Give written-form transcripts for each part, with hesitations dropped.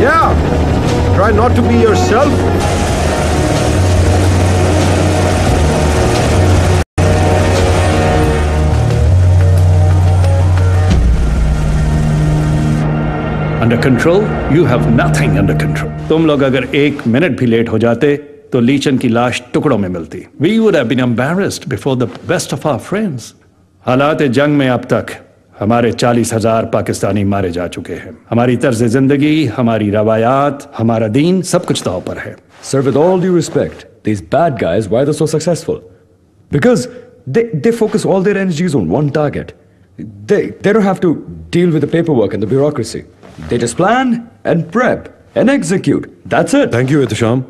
Yeah, try not to be yourself. Under control? You have nothing under control. तुम लोग अगर 1 minute भी late हो जाते तो लीचन की लाश टुकड़ों में मिलती. We would have been embarrassed before the best of our friends. हालात जंग में अब तक हमारे 40,000 पाकिस्तानी मारे जा चुके हैं. हमारी तर्ज जिंदगी, हमारी रवायात, हमारा दीन, सब कुछ दांव पर है. Sir, with all due respect, these bad guys, why they're so successful? Because they focus all their energies on one target. They don't have to deal with the paperwork and the bureaucracy. They just plan and prep and execute. That's it. Thank you, Ihtisham.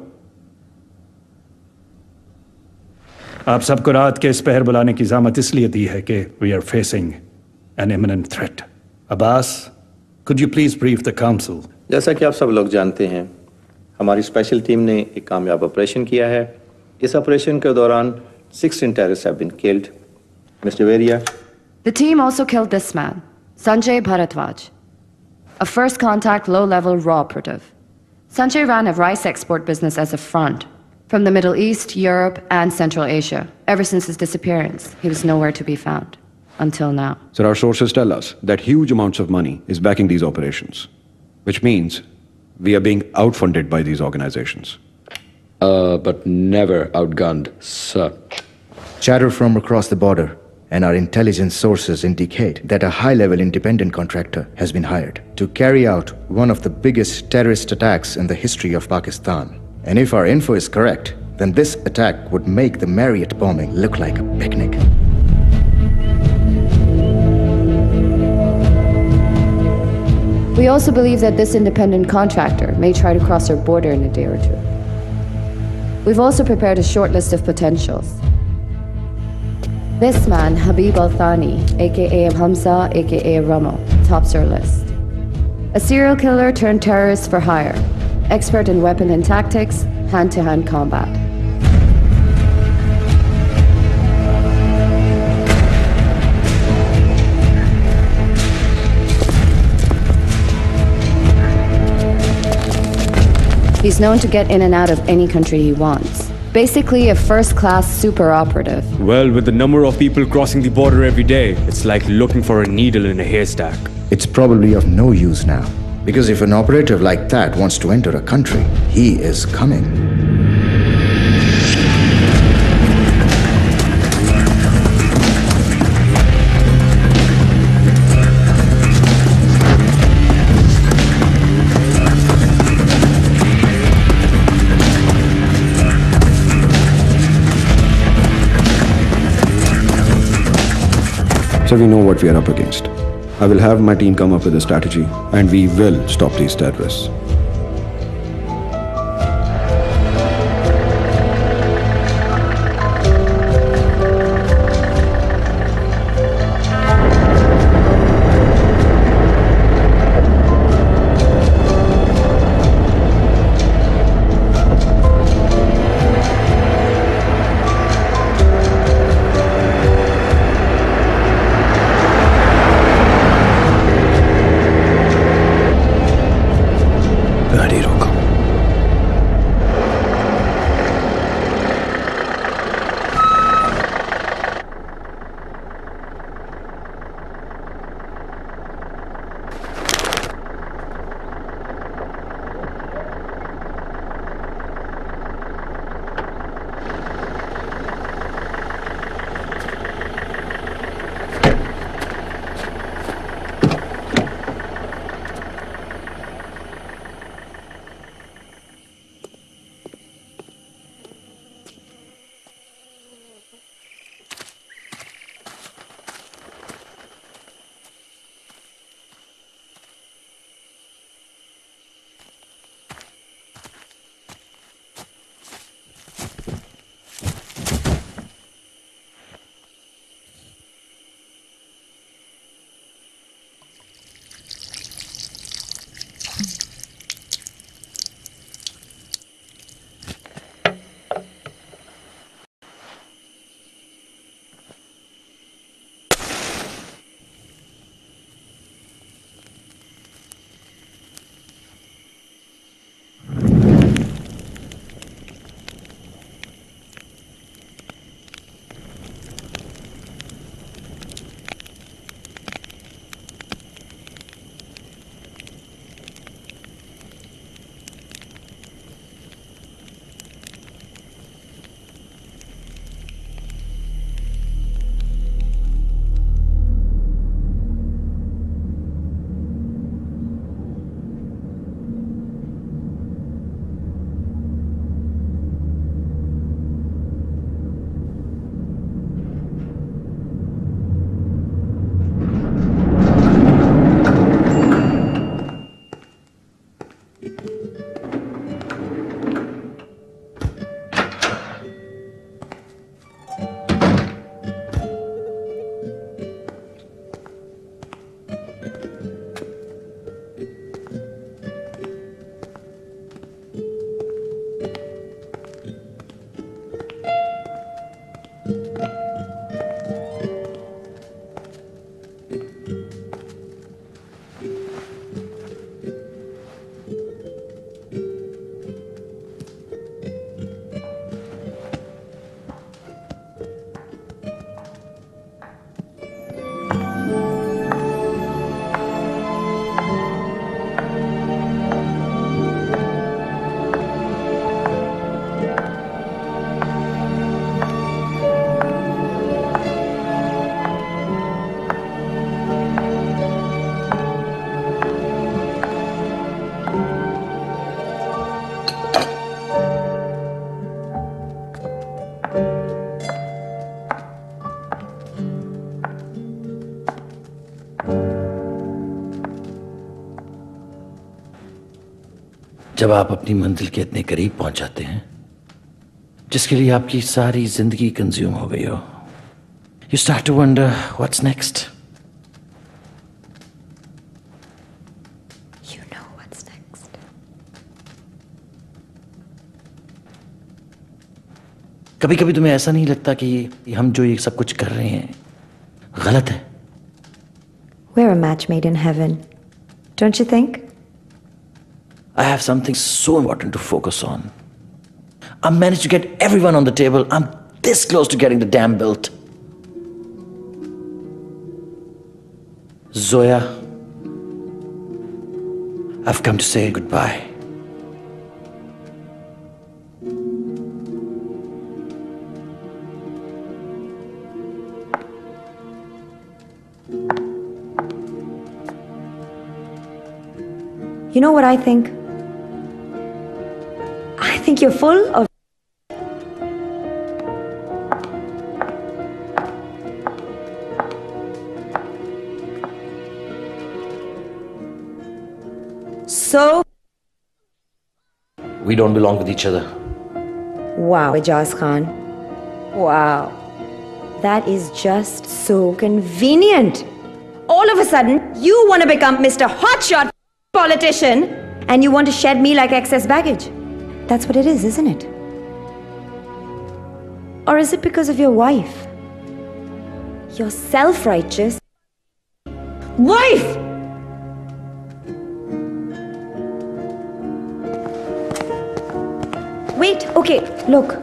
आप सबको रात के इस पहर बुलाने की ज़ामत इसलिए दी है कि we are facing an imminent threat. Abbas, could you please brief the council? जैसा कि आप सब लोग जानते हैं, हमारी स्पेशल टीम ने एक कामयाब ऑपरेशन किया है. इस ऑपरेशन के दौरान 16 terrorists have been killed. Mr. Varia. The team also killed this man, Sanjay Bharadwaj, a first contact low-level raw operative. Sanjay ran a rice export business as a front from the Middle East, Europe, and Central Asia. Ever since his disappearance, he was nowhere to be found. Until now. Sir, our sources tell us that huge amounts of money is backing these operations, which means we are being outfunded by these organizations. But never outgunned, sir. Chatter from across the border and our intelligence sources indicate that a high-level independent contractor has been hired to carry out one of the biggest terrorist attacks in the history of Pakistan. And if our info is correct, then this attack would make the Marriott bombing look like a picnic. We also believe that this independent contractor may try to cross our border in a day or two. We've also prepared a short list of potentials. This man, Habib Al-Thani, aka Hamza, aka Ramo, tops our list. A serial killer turned terrorist for hire, expert in weapon and tactics, hand-to-hand combat. He's known to get in and out of any country he wants. Basically a first-class super operative. Well, with the number of people crossing the border every day, it's like looking for a needle in a haystack. It's probably of no use now. Because if an operative like that wants to enter a country, he is coming. So we know what we are up against. I will have my team come up with a strategy, and we will stop these terrorists. जब आप अपनी मंजिल के इतने करीब पहुंच जाते हैं जिसके लिए आपकी सारी जिंदगी कंज्यूम हो गई हो, you start to wonder what's next. You know what's next. कभी कभी तुम्हें ऐसा नहीं लगता कि हम जो ये सब कुछ कर रहे हैं गलत है? We're a match made in heaven, don't you think? I have something so important to focus on. I managed to get everyone on the table. I'm this close to getting the dam built. Zoya, I've come to say goodbye. You know what I think? I think you're full of... So... We don't belong with each other. Wow, Ijaz Khan. Wow. That is just so convenient. All of a sudden, you want to become Mr. Hotshot politician and you want to shed me like excess baggage. That's what it is, isn't it? Or is it because of your wife? Your self-righteous wife! Wait, okay, look.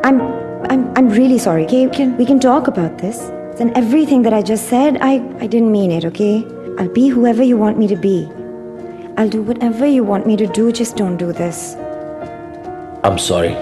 I'm really sorry, okay? We can talk about this. And everything that I just said, I didn't mean it, okay? I'll be whoever you want me to be. I'll do whatever you want me to do, just don't do this. I'm sorry.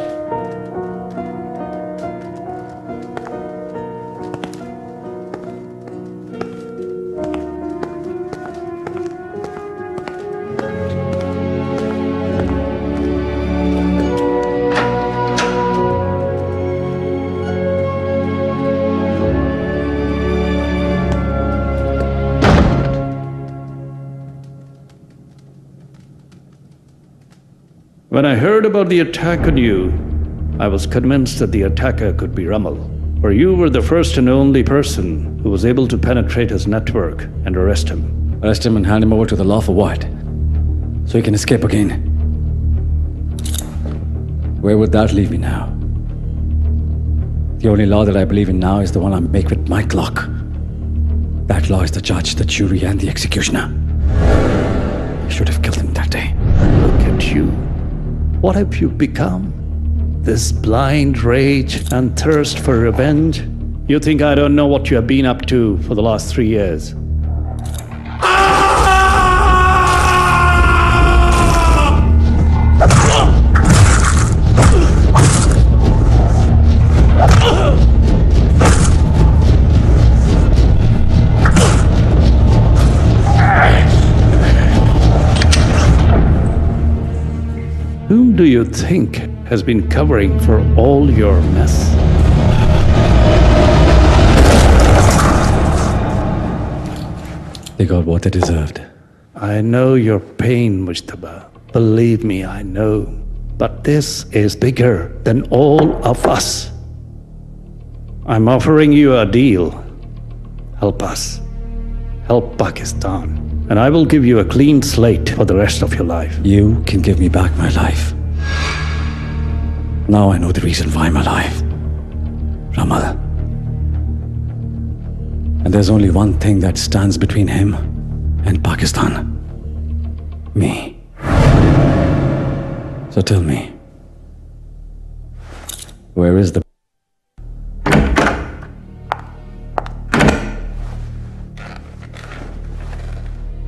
When I heard about the attack on you, I was convinced that the attacker could be Ramal, for you were the first and only person who was able to penetrate his network and arrest him. Arrest him and hand him over to the law for what? So he can escape again. Where would that leave me now? The only law that I believe in now is the one I make with my clock. That law is the judge, the jury, and the executioner. I should have killed him that day. Look at you. What have you become? This blind rage and thirst for revenge? You think I don't know what you have been up to for the last 3 years? Whom do you think has been covering for all your mess? They got what they deserved. I know your pain, Mujtaba. Believe me, I know. But this is bigger than all of us. I'm offering you a deal. Help us. Help Pakistan. And I will give you a clean slate for the rest of your life. You can give me back my life. Now I know the reason why I'm alive. Ramal. And there's only one thing that stands between him and Pakistan. Me. So tell me, where is the...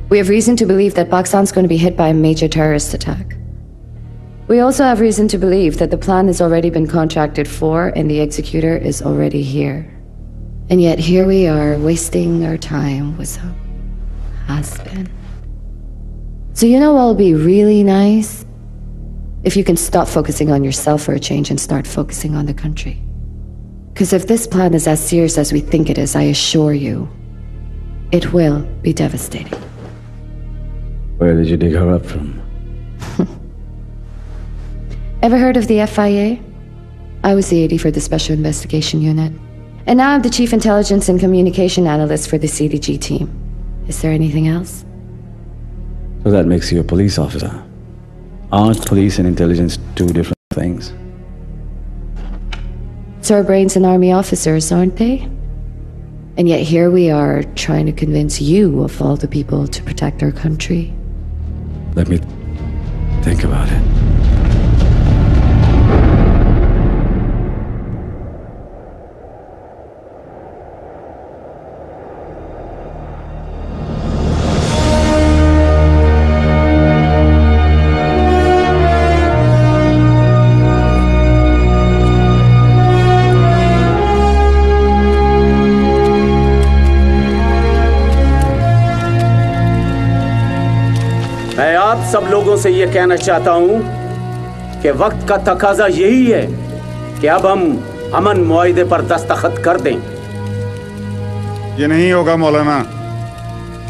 We have reason to believe that Pakistan's going to be hit by a major terrorist attack. We also have reason to believe that the plan has already been contracted for and the executor is already here. And yet here we are, wasting our time with some has-been. So you know what'll be really nice? If you can stop focusing on yourself for a change and start focusing on the country. Because if this plan is as serious as we think it is, I assure you, it will be devastating. Where did you dig her up from? Ever heard of the FIA? I was the AD for the Special Investigation Unit. And now I'm the Chief Intelligence and Communication Analyst for the CDG team. Is there anything else? So that makes you a police officer. Aren't police and intelligence two different things? So our brains and army officers, aren't they? And yet here we are, trying to convince you of all the people to protect our country. Let me think about it. मैं आप सब लोगों से ये कहना चाहता हूं कि वक्त का तकाजा यही है कि अब हम अमन मुआहदे पर दस्तखत कर दें। ये नहीं होगा मौलाना,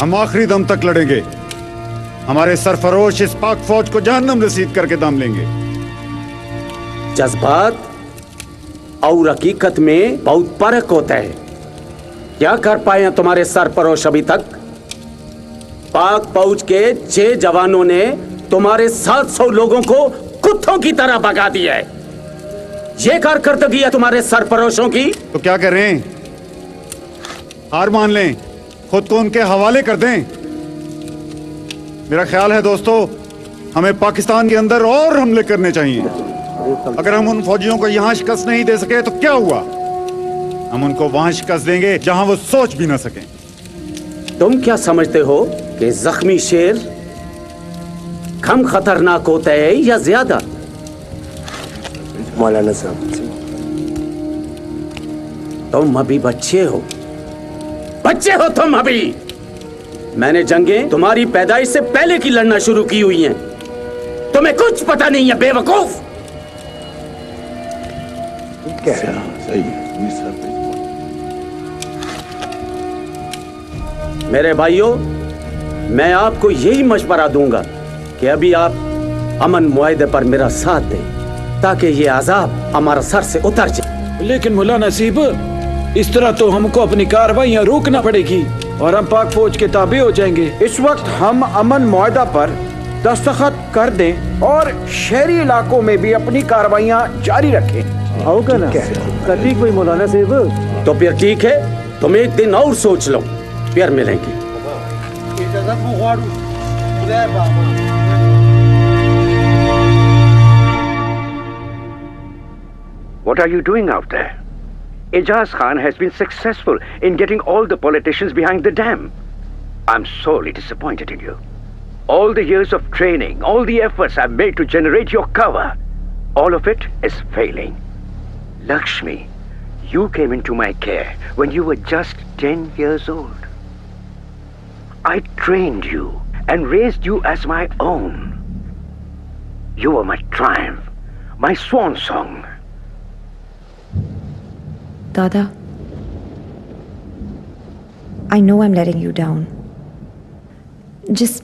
हम आखिरी दम तक लड़ेंगे। हमारे सरफरोश इस पाक फौज को जहन्नम रसीद करके दम लेंगे। जज्बात और हकीकत में बहुत फर्क होता है। क्या कर पाए हैं तुम्हारे सरफरोश अभी तक? पाक फौज के 6 जवानों ने तुम्हारे 700 लोगों को कुत्तों की तरह भगा दिया है। ये कारकर्दगी है तुम्हारे सरफरोशों की। तो क्या कर रहे हैं? हार मान लें, खुद को उनके हवाले कर दें। मेरा ख्याल है दोस्तों, हमें पाकिस्तान के अंदर और हमले करने चाहिए। अगर हम उन फौजियों को यहां शिकस्त नहीं दे सके तो क्या हुआ? हम उनको वहां शिकस्त देंगे जहां वो सोच भी ना सकें। तुम क्या समझते हो कि जख्मी शेर कम खतरनाक होता है या ज्यादा? मौलाना साहब, तुम अभी बच्चे हो, बच्चे हो तुम अभी। मैंने जंगें तुम्हारी पैदाइश से पहले की लड़ना शुरू की हुई हैं। तुम्हें कुछ पता नहीं है बेवकूफ। मेरे भाइयों, मैं आपको यही मशवरा दूंगा कि अभी आप अमन मुआहदे पर मेरा साथ दें ताकि ये अजाब हमारा सर से उतर जाए। लेकिन मुल्ला नसीब, इस तरह तो हमको अपनी कार्रवाइयां रोकना पड़ेगी और हम पाक फौज के ताबे हो जाएंगे। इस वक्त हम अमन मुआहदा पर दस्तखत कर दें और शहरी इलाकों में भी अपनी कार्रवाइयां जारी रखें। होगा ना? ठीक भाई मौलाना साहब। तो फिर ठीक है, तुम एक दिन और सोच लो, फिर मिलेंगे। What are you doing out there? Ijaz Khan has been successful in getting all the politicians behind the dam. I'm sorely disappointed in you. All the years of training, all the efforts I've made to generate your cover, all of it is failing. Lakshmi, you came into my care when you were just 10 years old. I trained you and raised you as my own. You were my triumph, my swan song. Dada, I know I'm letting you down. Just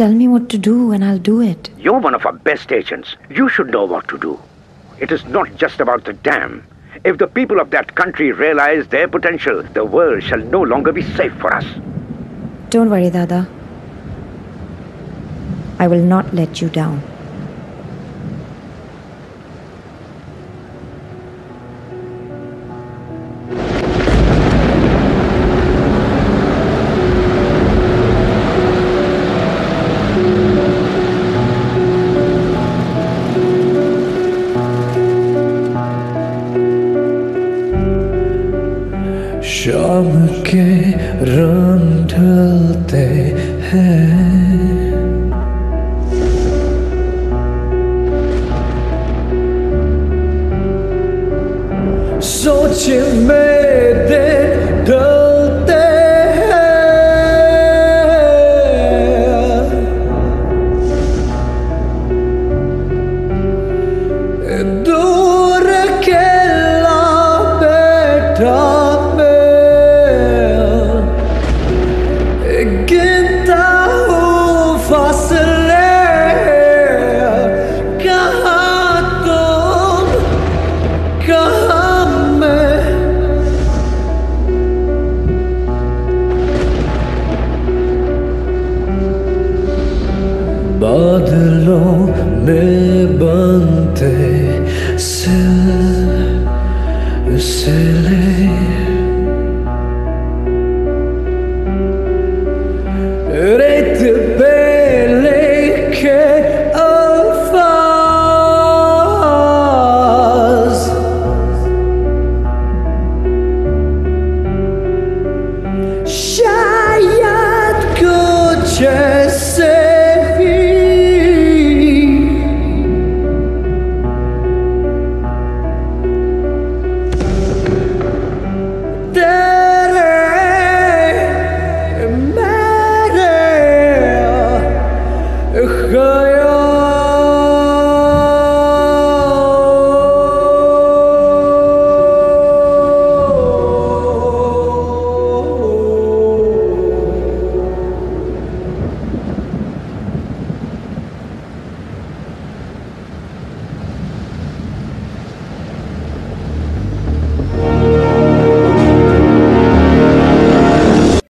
tell me what to do and I'll do it. You're one of our best agents. You should know what to do. It is not just about the dam. If the people of that country realize their potential, the world shall no longer be safe for us. Don't worry, Dada. I will not let you down. शाम के रंग ढलते हैं, दिलों में बनते सिलसिले